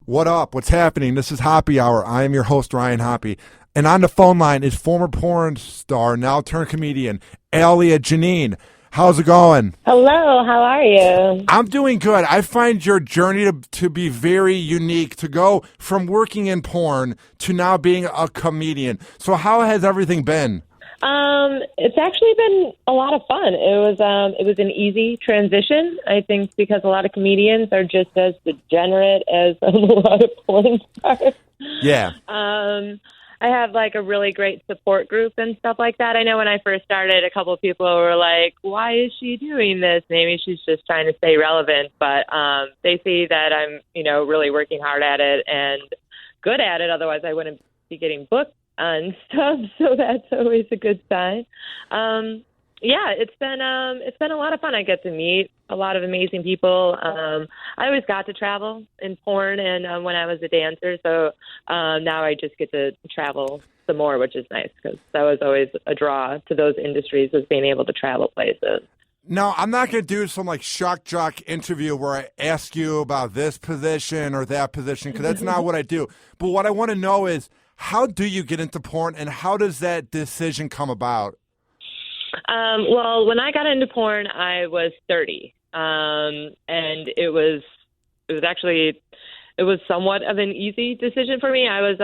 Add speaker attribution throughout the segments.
Speaker 1: What up? What's happening? This is Hoppe Hour. I am your host, Ryan Hoppe. And on the phone line is former porn star, now turned comedian, Alia Janine. How's it going?
Speaker 2: Hello, how are you?
Speaker 1: I'm doing good. I find your journey to be very unique, to go from working in porn to now being a comedian. So how has everything been?
Speaker 2: It's actually been a lot of fun. It was an easy transition, I think, because a lot of comedians are just as degenerate as a lot of porn stars.
Speaker 1: Yeah.
Speaker 2: I have like a really great support group and stuff like that. I know when I first started, a couple of people were like, why is she doing this? Maybe she's just trying to stay relevant, but they see that I'm, really working hard at it and good at it. Otherwise I wouldn't be getting booked on stuff, so that's always a good sign. It's been a lot of fun. I get to meet a lot of amazing people. I always got to travel in porn and when I was a dancer, so now I just get to travel some more, which is nice because that was always a draw to those industries, was being able to travel places.
Speaker 1: No, I'm not going to do some like shock jock interview where I ask you about this position or that position, because that's not what I do. But what I want to know is, how do you get into porn, and how does that decision come about?
Speaker 2: Well, when I got into porn, I was 30, and it was somewhat of an easy decision for me. I was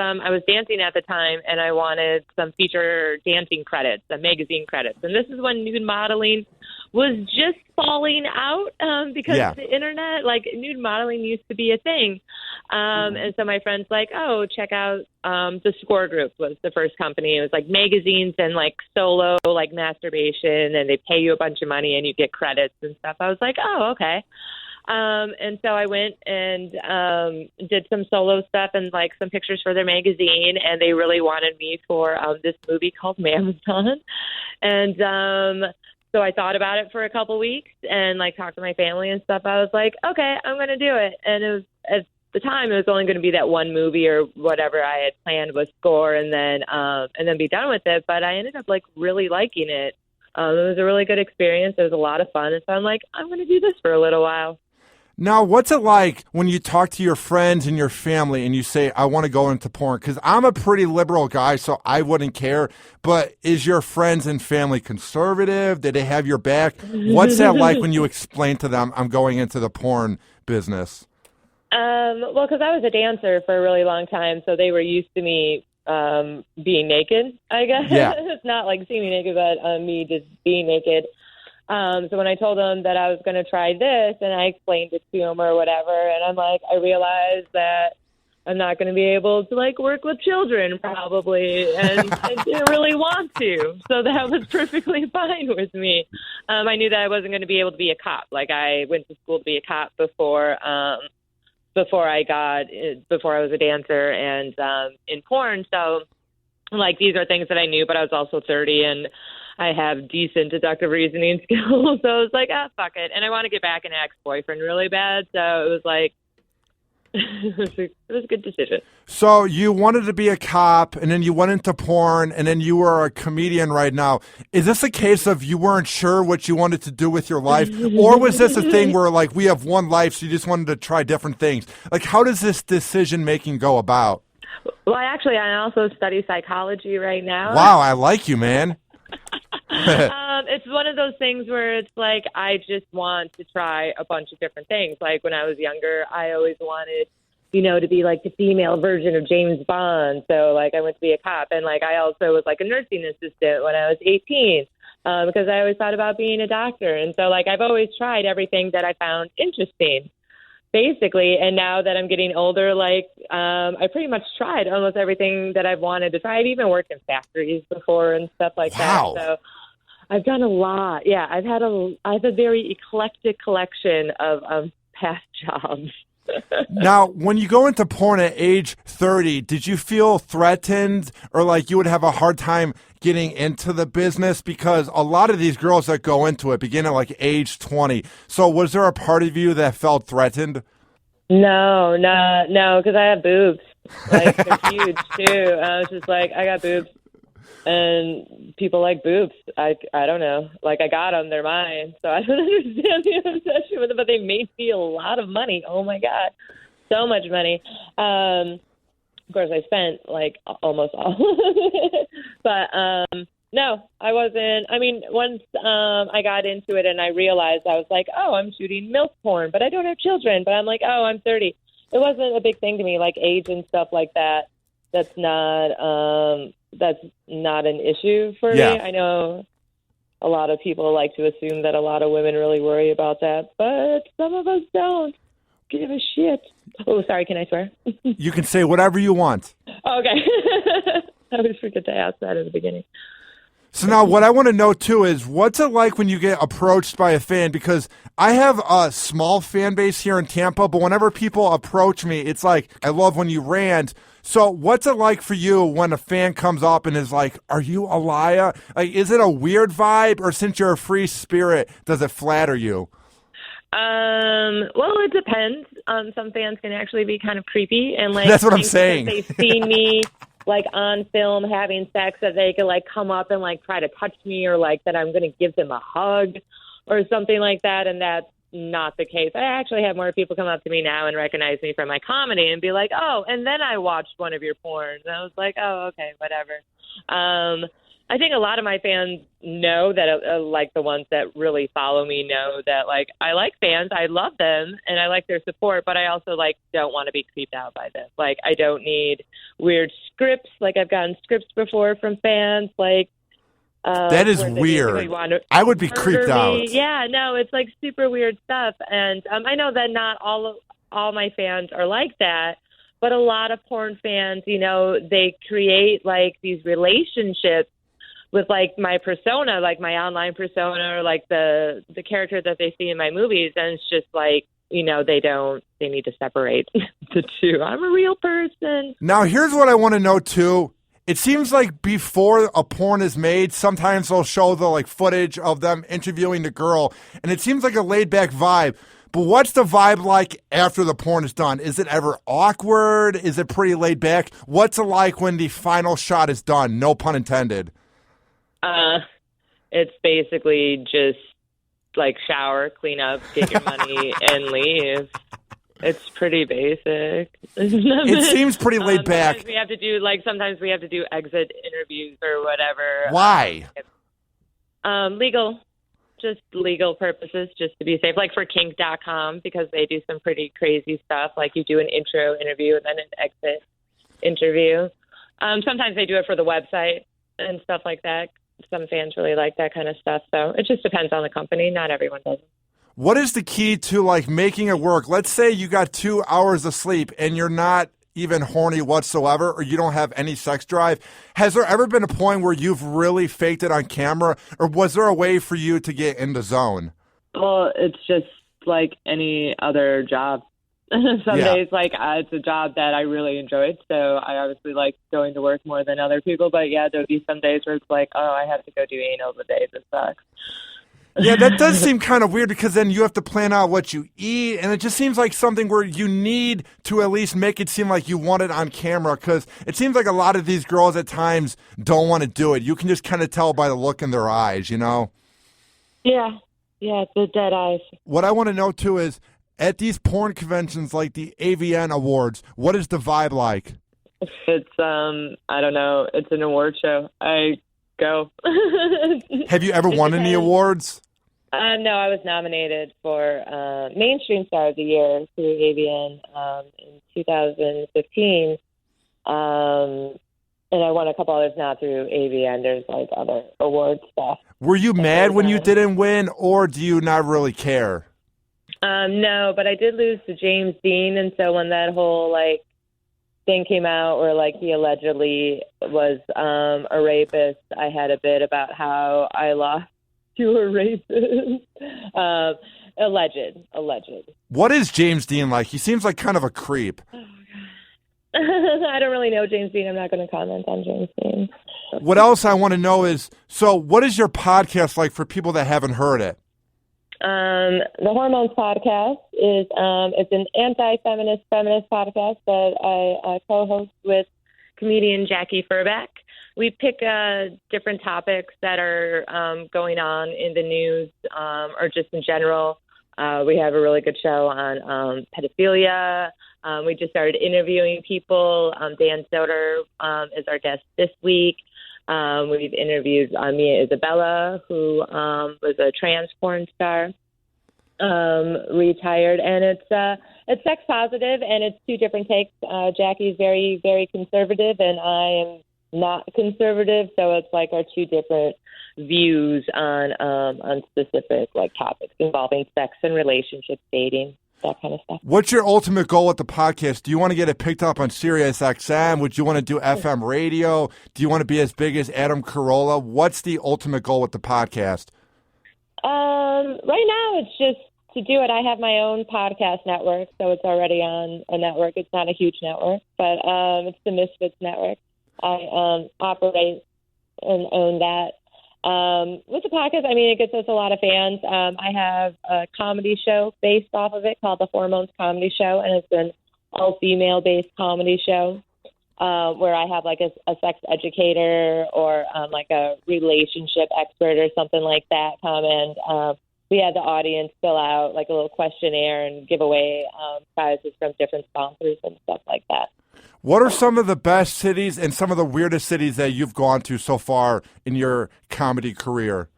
Speaker 2: dancing at the time, and I wanted some feature dancing credits, some magazine credits, and this is when nude modeling was just falling out because the internet, like nude modeling used to be a thing. And so my friend's like, oh, check out the Score Group was the first company. It was like magazines and like solo, like masturbation, and they pay you a bunch of money and you get credits and stuff. I was like, oh, okay. And so I went and did some solo stuff and like some pictures for their magazine, and they really wanted me for this movie called Mamazon. And so I thought about it for a couple weeks and like talked to my family and stuff. I was like, okay, I'm going to do it. And it was, at the time, it was only going to be that one movie or whatever I had planned was Score, and then be done with it. But I ended up like really liking it. It was a really good experience. It was a lot of fun. And so I'm like, I'm going to do this for a little while.
Speaker 1: Now, what's it like when you talk to your friends and your family and you say, I want to go into porn? Because I'm a pretty liberal guy, so I wouldn't care. But is your friends and family conservative? Did they have your back? What's that like when you explain to them, I'm going into the porn business?
Speaker 2: Well, because I was a dancer for a really long time, so they were used to me being naked, I guess.
Speaker 1: Yeah.
Speaker 2: It's not like seeing me naked, but me just being naked. So when I told them that I was going to try this, and I explained it to them or whatever, and I'm like, I realized that I'm not going to be able to like work with children probably, and I didn't really want to. So that was perfectly fine with me. I knew that I wasn't going to be able to be a cop. Like I went to school to be a cop before I was a dancer and in porn. So like these are things that I knew, but I was also 30 and I have decent deductive reasoning skills. So I was like, fuck it. And I want to get back an ex-boyfriend really bad. So it was like, it was a good decision.
Speaker 1: So you wanted to be a cop, and then you went into porn, and then you were a comedian right now. Is this a case of you weren't sure what you wanted to do with your life? Or was this a thing where like we have one life, so you just wanted to try different things? Like how does this decision-making go about?
Speaker 2: Well, I also study psychology right now.
Speaker 1: Wow, I like you, man.
Speaker 2: It's one of those things where it's like I just want to try a bunch of different things. Like when I was younger, I always wanted, to be like the female version of James Bond. So like I went to be a cop, and like I also was like a nursing assistant when I was 18 because I always thought about being a doctor. And so like I've always tried everything that I found interesting, basically. And now that I'm getting older, like I pretty much tried almost everything that I've wanted to try. I've even worked in factories before and stuff like
Speaker 1: Wow.
Speaker 2: that. So I've done a lot. Yeah, I have a very eclectic collection of past jobs.
Speaker 1: Now, when you go into porn at age 30, did you feel threatened or like you would have a hard time getting into the business? Because a lot of these girls that go into it begin at like age 20. So was there a part of you that felt threatened?
Speaker 2: No, because I have boobs. Like, they're huge, too. I was just like, I got boobs. And people like boobs. I don't know. Like, I got them. They're mine. So I don't understand the obsession with them, but they made me a lot of money. Oh, my God. so much money. Of course, I spent like almost all. But no, I wasn't. I mean, once I got into it and I realized, I was like, oh, I'm shooting MILF porn, but I don't have children. But I'm like, oh, I'm 30. It wasn't a big thing to me, like age and stuff like that. That's not an issue for me. I know a lot of people like to assume that a lot of women really worry about that, but some of us don't give a shit. Oh, sorry, can I swear?
Speaker 1: You can say whatever you want.
Speaker 2: Okay. I always forget to ask that at the beginning.
Speaker 1: So now what I want to know, too, is what's it like when you get approached by a fan? Because I have a small fan base here in Tampa, but whenever people approach me, it's like, I love when you rant. So what's it like for you when a fan comes up and is like, are you Alia? Like, is it a weird vibe, or since you're a free spirit, does it flatter you?
Speaker 2: Well, it depends. Some fans can actually be kind of creepy, and like
Speaker 1: that's what I'm saying.
Speaker 2: They've seen me like on film having sex, that they could like come up and like try to touch me, or like that I'm going to give them a hug or something like that, and that's not the case. I actually have more people come up to me now and recognize me from my comedy and be like, oh, and then I watched one of your porns. And I was like, oh, okay, whatever. I think a lot of my fans know that, like the ones that really follow me know that, like, I like fans, I love them, and I like their support, but I also, like, don't want to be creeped out by this. Like, I don't need weird scripts. Like, I've gotten scripts before from fans, like,
Speaker 1: that is weird. I would be creeped out.
Speaker 2: Yeah, no, it's like super weird stuff. And I know that not all my fans are like that, but a lot of porn fans, you know, they create like these relationships with like my persona, like my online persona, or like the character that they see in my movies. And it's just like, you know, they need to separate the two. I'm a real person.
Speaker 1: Now, here's what I want to know too. It seems like before a porn is made, sometimes they'll show the like footage of them interviewing the girl, and it seems like a laid back vibe. But what's the vibe like after the porn is done? Is it ever awkward? Is it pretty laid back? What's it like when the final shot is done? No pun intended.
Speaker 2: It's basically just like shower, clean up, get your money, and leave. It's pretty basic.
Speaker 1: It seems pretty laid back.
Speaker 2: Sometimes we have to do exit interviews or whatever.
Speaker 1: Why?
Speaker 2: Legal purposes, just to be safe. Like for kink.com, because they do some pretty crazy stuff. Like you do an intro interview and then an exit interview. Sometimes they do it for the website and stuff like that. Some fans really like that kind of stuff. So it just depends on the company. Not everyone does it.
Speaker 1: What is the key to like making it work? Let's say you got 2 hours of sleep and you're not even horny whatsoever, or you don't have any sex drive. Has there ever been a point where you've really faked it on camera, or was there a way for you to get in the zone?
Speaker 2: Well, it's just like any other job. Some days, like, it's a job that I really enjoyed, so I obviously like going to work more than other people. But yeah, there'll be some days where it's like, oh, I have to go do anal today. This sucks.
Speaker 1: Yeah, that does seem kind of weird, because then you have to plan out what you eat, and it just seems like something where you need to at least make it seem like you want it on camera, because it seems like a lot of these girls at times don't want to do it. You can just kind of tell by the look in their eyes, you know?
Speaker 2: Yeah, the dead eyes.
Speaker 1: What I want to know, too, is at these porn conventions like the AVN Awards, what is the vibe like?
Speaker 2: It's, I don't know, it's an award show. I go.
Speaker 1: Have you ever won any awards?
Speaker 2: No, I was nominated for Mainstream Star of the Year through AVN in 2015, and I won a couple others now through AVN. There's like other award stuff.
Speaker 1: Were you mad when you didn't win, or do you not really care?
Speaker 2: No, but I did lose to James Dean, and so when that whole like thing came out where like he allegedly was a rapist, I had a bit about how I lost to a rapist. Alleged.
Speaker 1: What is James Dean like? He seems like kind of a creep.
Speaker 2: Oh, God. I don't really know James Dean. I'm not going to comment on James Dean.
Speaker 1: What else I want to know is, so what is your podcast like for people that haven't heard it?
Speaker 2: The Hormones podcast is it's an anti-feminist feminist podcast that I co-host with comedian Jackie Furback. We pick different topics that are going on in the news or just in general. We have a really good show on pedophilia, We just started interviewing people. Dan Soder is our guest this week. We've interviewed Mia Isabella, who was a trans porn star, retired, and it's sex positive, and it's two different takes. Jackie's very, very conservative, and I am not conservative, so it's like our two different views on specific like topics involving sex and relationships, dating, that kind of stuff.
Speaker 1: What's your ultimate goal with the podcast? Do you want to get it picked up on Sirius XM? Would you want to do FM radio? Do you want to be as big as Adam Carolla? What's the ultimate goal with the podcast?
Speaker 2: Right now, it's just to do it. I have my own podcast network, so it's already on a network. It's not a huge network, but it's the Misfits Network. I operate and own that. With the podcast, I mean, it gets us a lot of fans. I have a comedy show based off of it called the Hormones Comedy Show, and it's an all-female-based comedy show where I have like a sex educator or like a relationship expert or something like that come, and we had the audience fill out like a little questionnaire and give away prizes from different sponsors and stuff like that.
Speaker 1: What are some of the best cities and some of the weirdest cities that you've gone to so far in your comedy career?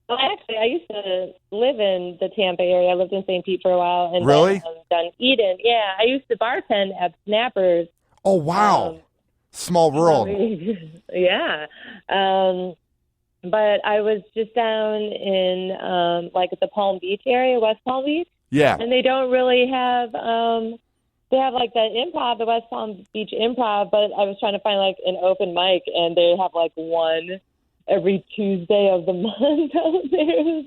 Speaker 2: Well, actually, I used to live in the Tampa area. I lived in St. Pete for a while. And
Speaker 1: really?
Speaker 2: Then Dunedin. Yeah, I used to bartend at Snappers.
Speaker 1: Oh, wow. Small world.
Speaker 2: Yeah. But I was just down in, like, the Palm Beach area, West Palm Beach.
Speaker 1: Yeah.
Speaker 2: And they don't really have... they have, like, the improv, the West Palm Beach Improv, but I was trying to find, like, an open mic, and they have, like, one every Tuesday of the month out there.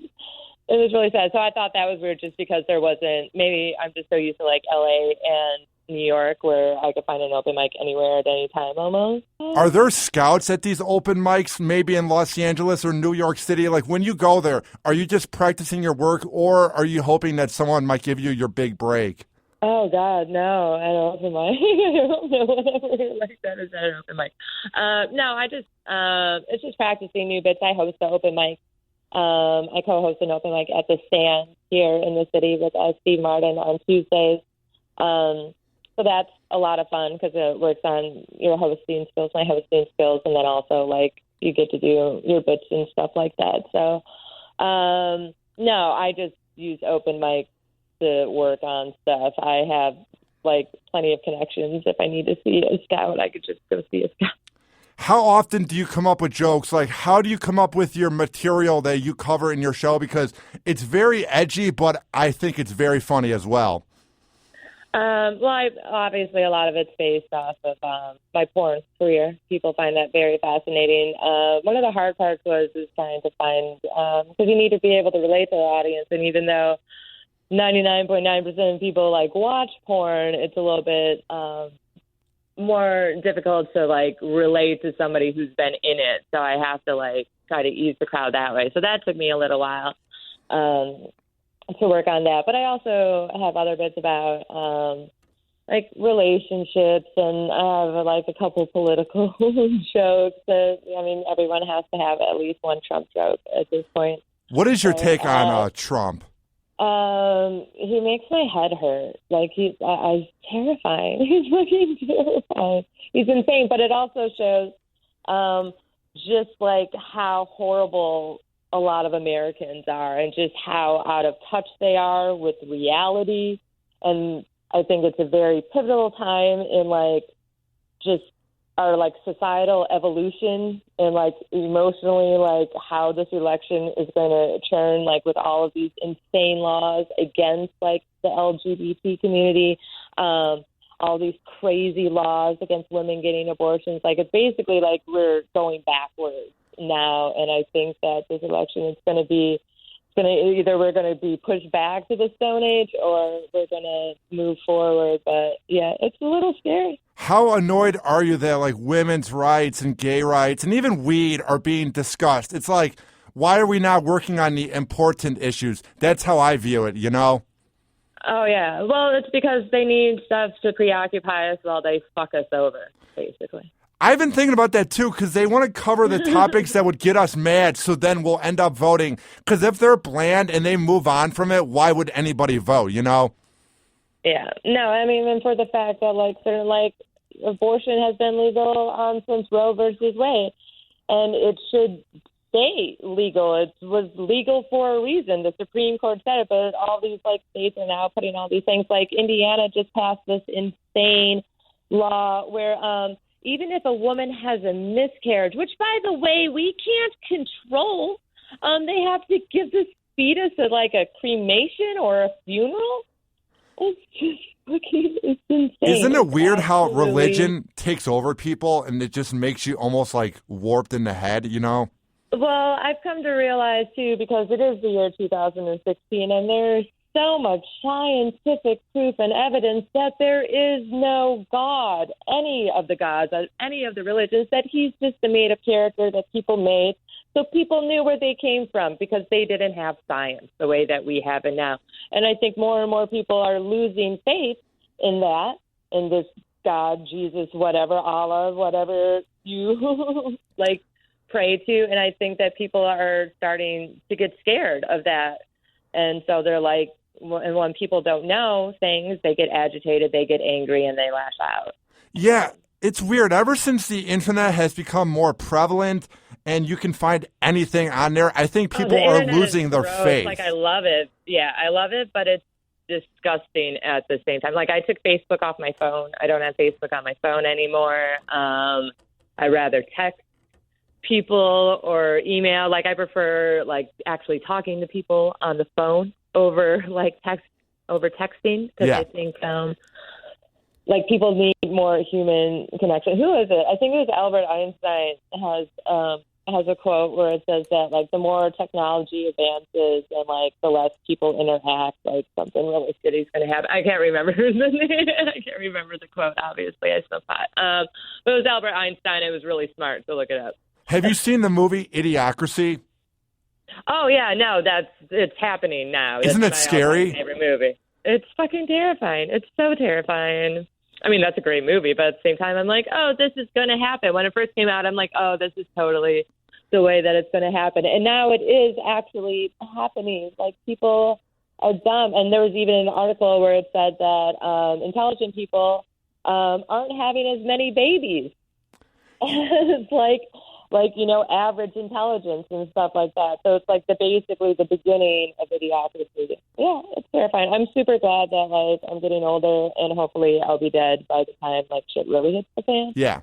Speaker 2: It was really sad. So I thought that was weird just because there wasn't – maybe I'm just so used to, like, L.A. and New York where I could find an open mic anywhere at any time almost.
Speaker 1: Are there scouts at these open mics, maybe in Los Angeles or New York City? Like, when you go there, are you just practicing your work, or are you hoping that someone might give you your big break?
Speaker 2: Oh, God, no, at an open mic. I don't know whatever like that is at an open mic. No, I just, it's just practicing new bits. I host the open mic. I co-host an open mic at the Stand here in the city with Steve Martin on Tuesdays. So that's a lot of fun because it works on your hosting skills, my hosting skills, and then also, like, you get to do your bits and stuff like that. So, no, I just use open mic to work on stuff. I have like plenty of connections. If I need to see a scout, I could just go see a scout.
Speaker 1: How often do you come up with jokes? Like, how do you come up with your material that you cover in your show? Because it's very edgy, but I think it's very funny as well.
Speaker 2: Well, obviously a lot of it's based off of my porn career. People find that very fascinating. One of the hard parts is trying to find, because you need to be able to relate to the audience, and even though 99.9% of people like watch porn, it's a little bit more difficult to like relate to somebody who's been in it. So I have to like try to ease the crowd that way. So that took me a little while to work on that. But I also have other bits about like relationships, and I have like a couple political jokes that, I mean, everyone has to have at least one Trump joke at this point.
Speaker 1: What is your take on Trump?
Speaker 2: He makes my head hurt. Like, he's terrifying. He's fucking terrifying. He's insane, but it also shows just like how horrible a lot of Americans are and just how out of touch they are with reality. And I think it's a very pivotal time in like just our like societal evolution and like emotionally, like how this election is going to turn, like with all of these insane laws against like the LGBT community, all these crazy laws against women getting abortions. Like, it's basically like we're going backwards now. And I think that this election is going to be, either we're going to be pushed back to the Stone Age or we're going to move forward. But yeah, it's a little scary.
Speaker 1: How annoyed are you that like women's rights and gay rights and even weed are being discussed? It's like, why are we not working on the important issues? That's how I view it, you know?
Speaker 2: Oh, yeah. Well, it's because they need stuff to preoccupy us while they fuck us over, basically.
Speaker 1: I've been thinking about that, too, because they want to cover the topics that would get us mad, so then we'll end up voting. Because if they're bland and they move on from it, why would anybody vote, you know?
Speaker 2: Yeah. No, I mean, and for the fact that, like, certain, like, abortion has been legal since Roe versus Wade, and it should stay legal. It was legal for a reason. The Supreme Court said it, but all these, like, states are now putting all these things. Like, Indiana just passed this insane law where even if a woman has a miscarriage, which, by the way, we can't control, they have to give this fetus a cremation or a funeral. It's just fucking, it's insane.
Speaker 1: Isn't it weird how
Speaker 2: Absolutely.
Speaker 1: religion takes over people and it just makes you almost like warped in the head, you know?
Speaker 2: Well, I've come to realize, too, because it is the year 2016, and there's so much scientific proof and evidence that there is no God, any of the gods, any of the religions, that he's just a made-up character that people made. So people knew where they came from because they didn't have science the way that we have it now. And I think more and more people are losing faith in that, in this God, Jesus, whatever, Allah, whatever you like pray to. And I think that people are starting to get scared of that. And so they're like, and when people don't know things, they get agitated, they get angry, and they lash out.
Speaker 1: Yeah, it's weird. Ever since the internet has become more prevalent and you can find anything on there, I think people are losing their faith.
Speaker 2: Like, I love it. Yeah, I love it, but it's disgusting at the same time. Like, I took Facebook off my phone. I don't have Facebook on my phone anymore. I rather text people or email. Like, I prefer, like, actually talking to people on the phone over, like, texting, because I think like, people need more human connection. Who is it? I think it was Albert Einstein has a quote where it says that, like, the more technology advances and, like, the less people interact, like, something really shitty is going to happen. I can't remember the name. I can't remember the quote, obviously. I still thought. But it was Albert Einstein. It was really smart, so look it up.
Speaker 1: Have you seen the movie Idiocracy?
Speaker 2: Oh, yeah, no, it's happening now.
Speaker 1: Isn't it scary?
Speaker 2: Favorite movie. It's fucking terrifying. It's so terrifying. I mean, that's a great movie, but at the same time, I'm like, oh, this is going to happen. When it first came out, I'm like, oh, this is totally the way that it's going to happen. And now it is actually happening. Like, people are dumb. And there was even an article where it said that intelligent people aren't having as many babies. It's like, you know, average intelligence and stuff like that. So it's like basically the beginning of Idiocracy. Yeah, it's terrifying. I'm super glad that, like, I'm getting older and hopefully I'll be dead by the time, like, shit really hits the fan.
Speaker 1: Yeah.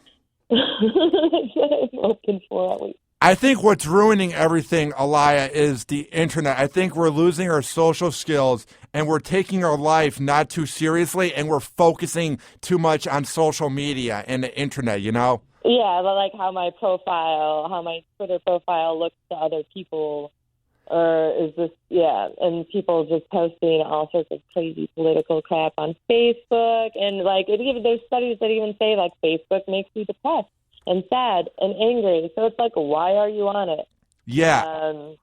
Speaker 2: That's what I'm looking for, at least.
Speaker 1: I think what's ruining everything, Alia, is the internet. I think we're losing our social skills and we're taking our life not too seriously and we're focusing too much on social media and the internet, you know?
Speaker 2: Yeah, but like how my Twitter profile looks to other people, or is this, and people just posting all sorts of crazy political crap on Facebook. And, like, there's studies that even say, like, Facebook makes you depressed and sad and angry. So it's like, why are you on it?
Speaker 1: Yeah.
Speaker 2: I'm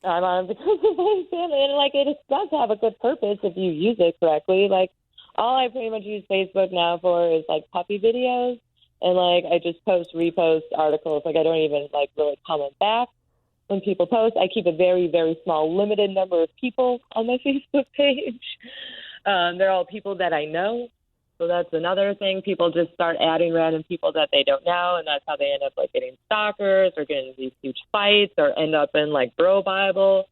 Speaker 2: on it because of my family. And, like, it does have a good purpose if you use it correctly. Like, all I pretty much use Facebook now for is, like, puppy videos. And, like, I just repost articles. Like, I don't even, like, really comment back when people post. I keep a very, very small, limited number of people on my Facebook page. They're all people that I know. So that's another thing. People just start adding random people that they don't know, and that's how they end up, like, getting stalkers or getting these huge fights or end up in, like, Bro Bible.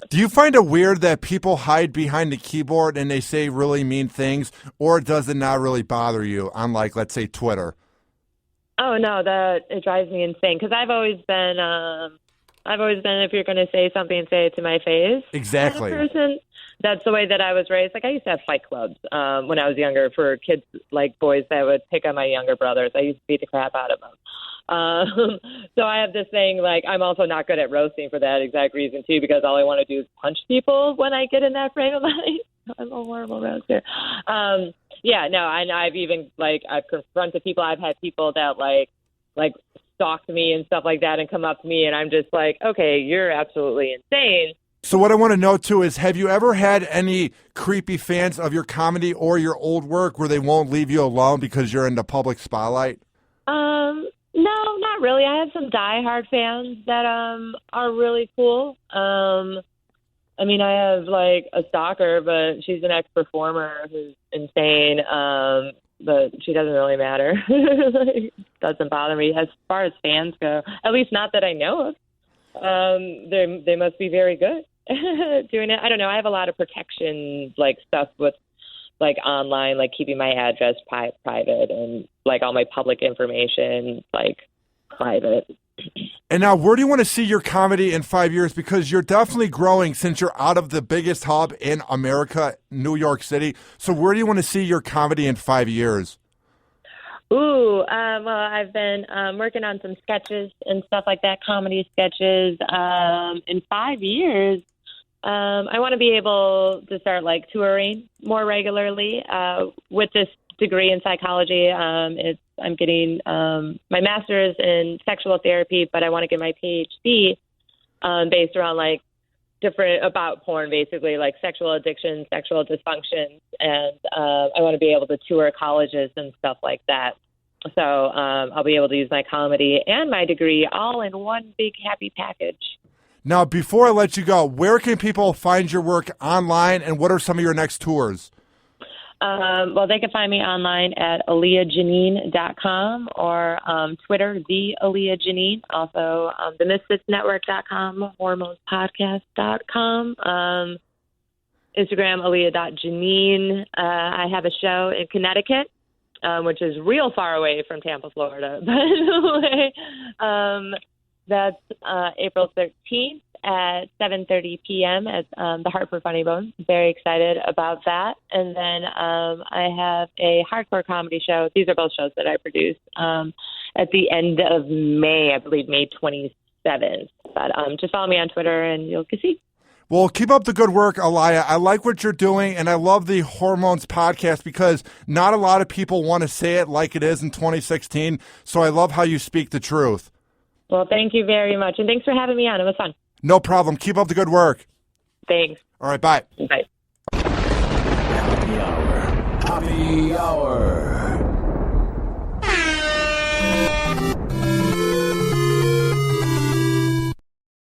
Speaker 1: Do you find it weird that people hide behind the keyboard and they say really mean things, or does it not really bother you on, like, let's say, Twitter?
Speaker 2: Oh, no, it drives me insane because I've always been, if you're going to say something, say it to my face.
Speaker 1: Exactly.
Speaker 2: Kind of person. That's the way that I was raised. Like, I used to have fight clubs when I was younger for kids, like boys that would pick on my younger brothers. I used to beat the crap out of them. So I have this thing, like, I'm also not good at roasting for that exact reason, too, because all I want to do is punch people when I get in that frame of mind. I'm a horrible roaster. I've even, like, I've confronted people. I've had people that, like stalk me and stuff like that and come up to me, and I'm just like, okay, you're absolutely insane.
Speaker 1: So what I want to know, too, is have you ever had any creepy fans of your comedy or your old work where they won't leave you alone because you're in the public spotlight?
Speaker 2: No, not really. I have some diehard fans that are really cool. I I mean, I have like a stalker, but she's an ex-performer who's insane. But she doesn't really matter. Like, doesn't bother me as far as fans go. At least not that I know of. They must be very good doing it. I don't know. I have a lot of protection, like stuff with like online, like keeping my address private and like all my public information like private.
Speaker 1: And now, where do you want to see your comedy in 5 years? Because you're definitely growing since you're out of the biggest hub in America, New York City. So where do you want to see your comedy in 5 years?
Speaker 2: Well, I've been working on some sketches and stuff like that, comedy sketches. In 5 years, I want to be able to start like touring more regularly. With this degree in psychology, I'm getting my master's in sexual therapy, but I want to get my PhD based around like different about porn, basically like sexual addiction, sexual dysfunction, and I want to be able to tour colleges and stuff like that. So I'll be able to use my comedy and my degree all in one big happy package.
Speaker 1: Now, before I let you go, where can people find your work online, and what are some of your next tours?
Speaker 2: Well, they can find me online at AliaJanine.com or Twitter, the Alia Janine. Also, themisfitsnetwork.com, hormonespodcast.com, Instagram, alia.janine. I have a show in Connecticut, which is real far away from Tampa, Florida. By the way, that's April 13th at 7:30 p.m. at the Hartford Funny Bone. Very excited about that. And then I have a hardcore comedy show. These are both shows that I produce at the end of May, I believe May 27th. But just follow me on Twitter and you'll see.
Speaker 1: Well, keep up the good work, Alia. I like what you're doing, and I love the Hormones podcast because not a lot of people want to say it like it is in 2016. So I love how you speak the truth.
Speaker 2: Well, thank you very much. And thanks for having me on. It was fun.
Speaker 1: No problem. Keep up the good work.
Speaker 2: Thanks.
Speaker 1: All right, bye.
Speaker 2: Bye.
Speaker 3: Happy Hour. Happy Hour.